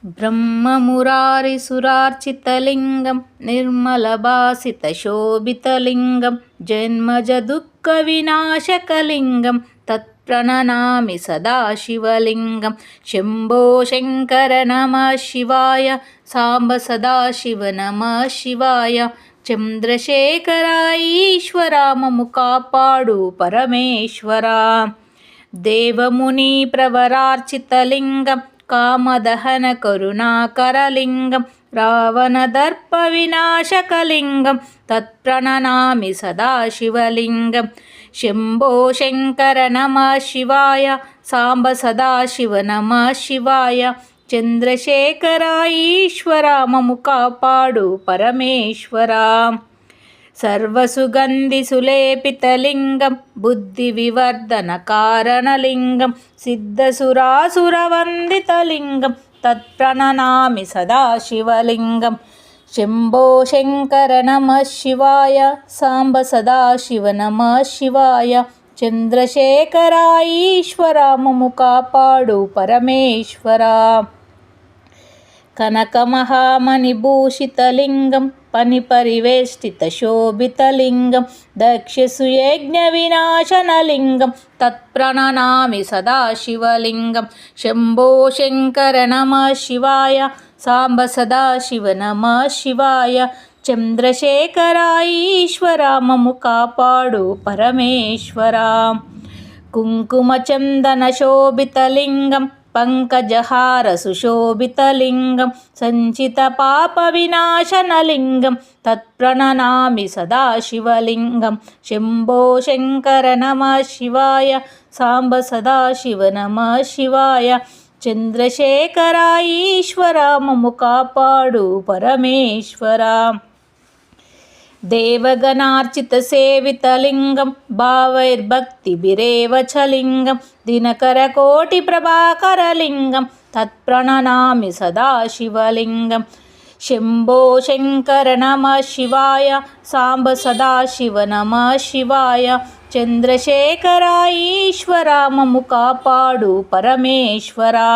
ब्रह्ममुरारिसुरार्चितलिङ्गं निर्मलभासितशोभितलिङ्गं जन्मजदुःखविनाशकलिङ्गं तत्प्रणनामि सदाशिवलिङ्गं शम्भो शङ्कर नमः शिवाय साम्ब सदाशिव नमः शिवाय चन्द्रशेखर ईश्वरा मम कापाडु परमेश्वरा देवमुनिप्रवरार्चितलिङ्गं कामदहन करुणाकरलिङ्गं रावणदर्पविनाशकलिङ्गं तत्प्रणनामि सदाशिवलिङ्गं शम्भो शङ्कर नमः शिवाय साम्ब सदाशिव नमः शिवाय चन्द्रशेखर ईश्वरा मम कापाडु परमेश्वरा सर्वसुगन्धिसुलेपितलिङ्गं बुद्धिविवर्धनकारणलिङ्गं सिद्धसुरासुरवन्दितलिङ्गं तत्प्रणनामि सदाशिवलिङ्गं शम्भो शङ्कर नमः शिवाय साम्ब सदाशिव नमः शिवाय चन्द्रशेखर ईश्वरा मम कापाडु परमेश्वरा कनकमहामणिभूषितलिङ्गं पनिपरिवेष्टितशोभितलिङ्गं दक्षसुयज्ञविनाशनलिङ्गं तत्प्रणनामि सदाशिवलिङ्गं शम्भो शङ्कर नमः शिवाय साम्ब सदाशिव नमः शिवाय चन्द्रशेखर ईश्वरा मम कापाडु परमेश्वरा कुङ्कुमचन्दनशोभितलिङ्गं पंकजहार सुशोभितलिङ्गं सञ्चितपापविनाशनलिङ्गं तत्प्रणनामि सदाशिवलिङ्गं शम्भो शङ्कर नमः शिवाय साम्ब सदाशिव नमः शिवाय चन्द्रशेखर ईश्वरा मम कापाडु परमेश्वरा देवगणार्चितसेवितलिङ्गं भावैर्भक्तिभिरेव च लिङ्गं दिनकरकोटिप्रभाकरलिङ्गं तत्प्रणनामि सदाशिवलिङ्गं शम्भो शङ्कर नमः शिवाय साम्ब सदाशिव नमः शिवाय चन्द्रशेखर ईश्वरा मम कापाडु परमेश्वरा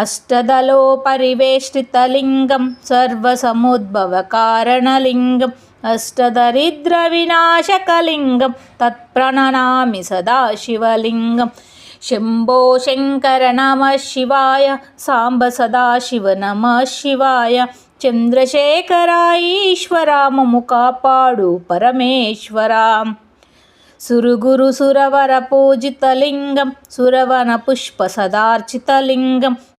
अष्टदलोपरिवेष्टितलिङ्गं सर्वसमुद्भवकारणलिङ्गं अष्टदरिद्रविनाशकलिङ्गं तत्प्रणनामि सदाशिवलिङ्गं शम्भो शङ्कर नमः शिवाय साम्ब सदाशिव नमः शिवाय चन्द्रशेखर ईश्वरा मम कापाडु परमेश्वरा सुरगुरुसुरवरपूजितलिङ्गं सुरवनपुष्पसदार्चितलिङ्गं